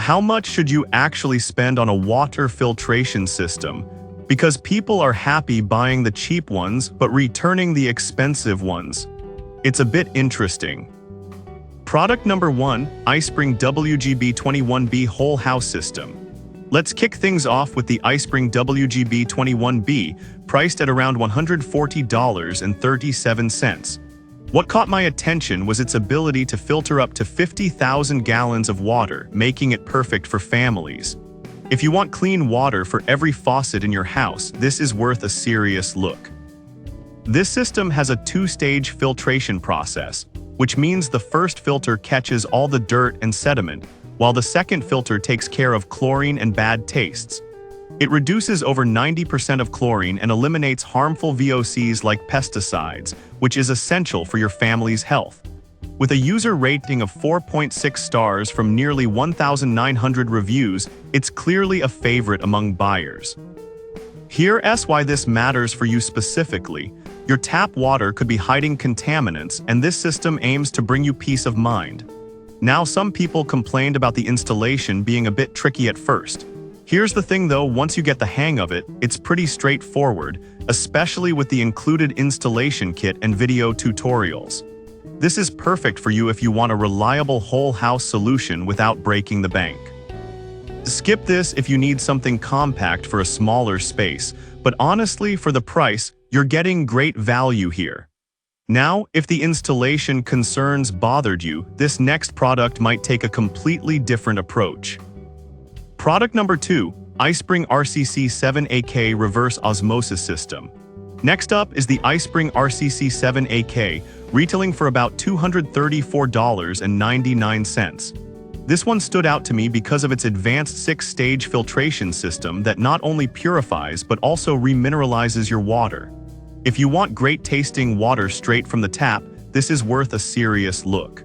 how much should you actually spend on a water filtration system? Because people are happy buying the cheap ones but returning the expensive ones. It's a bit interesting. Product number 1, iSpring WGB21B Whole House System. Let's kick things off with the iSpring WGB21B, priced at around $140.37. What caught my attention was its ability to filter up to 50,000 gallons of water, making it perfect for families. If you want clean water for every faucet in your house, this is worth a serious look. This system has a 2-stage filtration process, which means the first filter catches all the dirt and sediment, while the second filter takes care of chlorine and bad tastes. It reduces over 90% of chlorine and eliminates harmful VOCs like pesticides, which is essential for your family's health. With a user rating of 4.6 stars from nearly 1,900 reviews, it's clearly a favorite among buyers. Here's why this matters for you specifically. Your tap water could be hiding contaminants, and this system aims to bring you peace of mind. Now, some people complained about the installation being a bit tricky at first. Here's the thing though, once you get the hang of it, it's pretty straightforward, especially with the included installation kit and video tutorials. This is perfect for you if you want a reliable whole house solution without breaking the bank. Skip this if you need something compact for a smaller space, but honestly, for the price, you're getting great value here. Now, if the installation concerns bothered you, this next product might take a completely different approach. Product number 2, iSpring RCC7AK Reverse Osmosis System. Next up is the iSpring RCC7AK, retailing for about $234.99. This one stood out to me because of its advanced 6-stage filtration system that not only purifies but also remineralizes your water. If you want great tasting water straight from the tap, this is worth a serious look.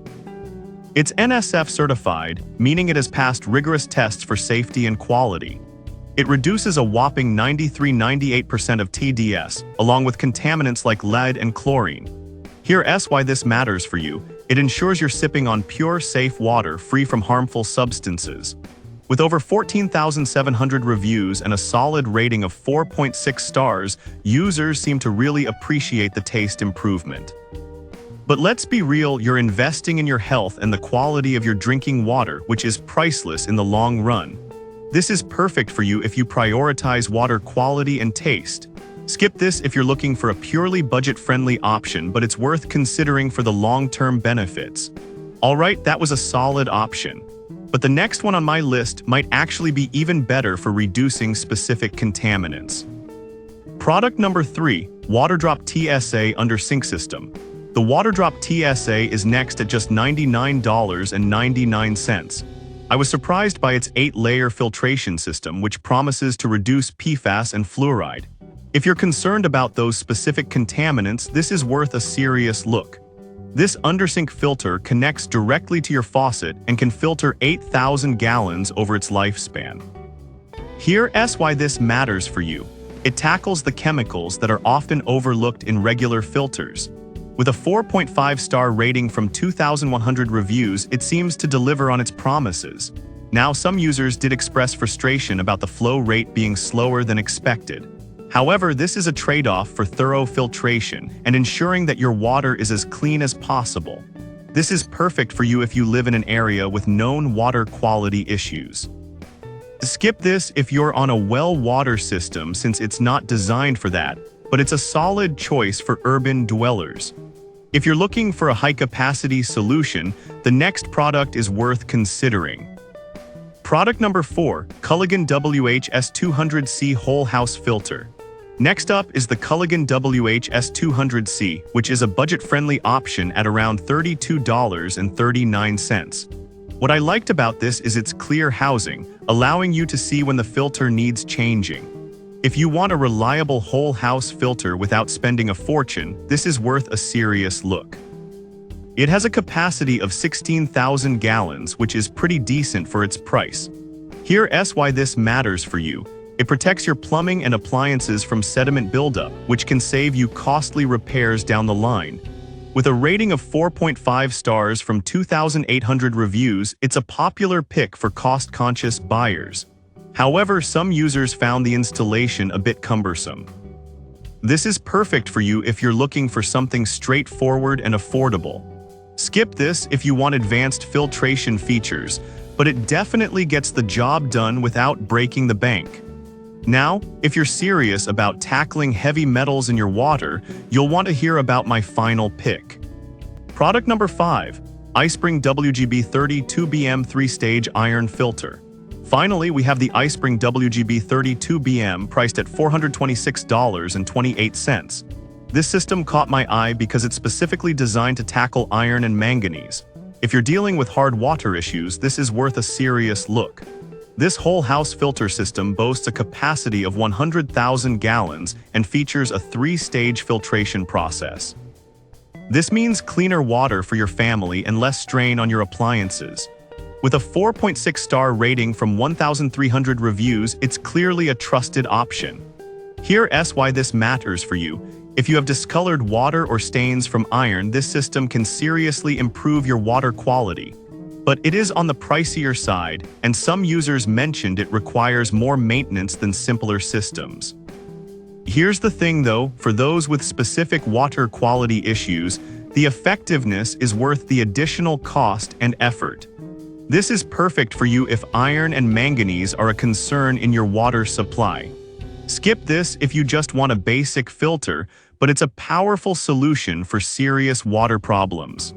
It's NSF certified, meaning it has passed rigorous tests for safety and quality. It reduces a whopping 93–98% of TDS, along with contaminants like lead and chlorine. Here's why this matters for you. It ensures you're sipping on pure, safe water free from harmful substances. With over 14,700 reviews and a solid rating of 4.6 stars, users seem to really appreciate the taste improvement. But let's be real, you're investing in your health and the quality of your drinking water, which is priceless in the long run. This is perfect for you if you prioritize water quality and taste. Skip this if you're looking for a purely budget-friendly option, but it's worth considering for the long-term benefits. Alright, that was a solid option. But the next one on my list might actually be even better for reducing specific contaminants. Product number 3, WaterDrop TSA Under Sink System. The WaterDrop TSA is next at just $99.99. I was surprised by its 8-layer filtration system, which promises to reduce PFAS and fluoride. If you're concerned about those specific contaminants, this is worth a serious look. This undersink filter connects directly to your faucet and can filter 8,000 gallons over its lifespan. Here's why this matters for you. It tackles the chemicals that are often overlooked in regular filters. With a 4.5-star rating from 2,100 reviews, it seems to deliver on its promises. Now, some users did express frustration about the flow rate being slower than expected. However, this is a trade-off for thorough filtration and ensuring that your water is as clean as possible. This is perfect for you if you live in an area with known water quality issues. Skip this if you're on a well water system, since it's not designed for that, but it's a solid choice for urban dwellers. If you're looking for a high-capacity solution, the next product is worth considering. Product number 4, Culligan WHS200C Whole House Filter. Next up is the Culligan WHS200C, which is a budget-friendly option at around $32.39. What I liked about this is its clear housing, allowing you to see when the filter needs changing. If you want a reliable whole house filter without spending a fortune, this is worth a serious look. It has a capacity of 16,000 gallons, which is pretty decent for its price. Here's why this matters for you. It protects your plumbing and appliances from sediment buildup, which can save you costly repairs down the line. With a rating of 4.5 stars from 2,800 reviews, it's a popular pick for cost-conscious buyers. However, some users found the installation a bit cumbersome. This is perfect for you if you're looking for something straightforward and affordable. Skip this if you want advanced filtration features, but it definitely gets the job done without breaking the bank. Now, if you're serious about tackling heavy metals in your water, you'll want to hear about my final pick. Product number 5. iSpring WGB 32BM 3-stage iron filter. Finally, we have the iSpring WGB 32BM priced at $426.28. This system caught my eye because it's specifically designed to tackle iron and manganese. If you're dealing with hard water issues, this is worth a serious look. This whole house filter system boasts a capacity of 100,000 gallons and features a 3-stage filtration process. This means cleaner water for your family and less strain on your appliances. With a 4.6-star rating from 1,300 reviews, it's clearly a trusted option. Here's why this matters for you. If you have discolored water or stains from iron, this system can seriously improve your water quality. But it is on the pricier side, and some users mentioned it requires more maintenance than simpler systems. Here's the thing though, for those with specific water quality issues, the effectiveness is worth the additional cost and effort. This is perfect for you if iron and manganese are a concern in your water supply. Skip this if you just want a basic filter, but it's a powerful solution for serious water problems.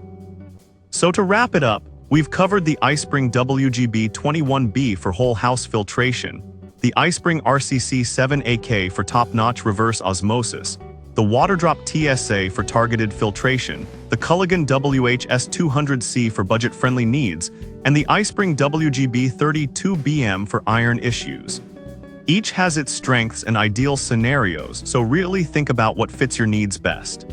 So to wrap it up, we've covered the iSpring WGB 21B for whole house filtration, the iSpring RCC 7AK for top-notch reverse osmosis, the WaterDrop TSA for targeted filtration, the Culligan WHS200C for budget-friendly needs, and the iSpring WGB 32BM for iron issues. Each has its strengths and ideal scenarios, so really think about what fits your needs best.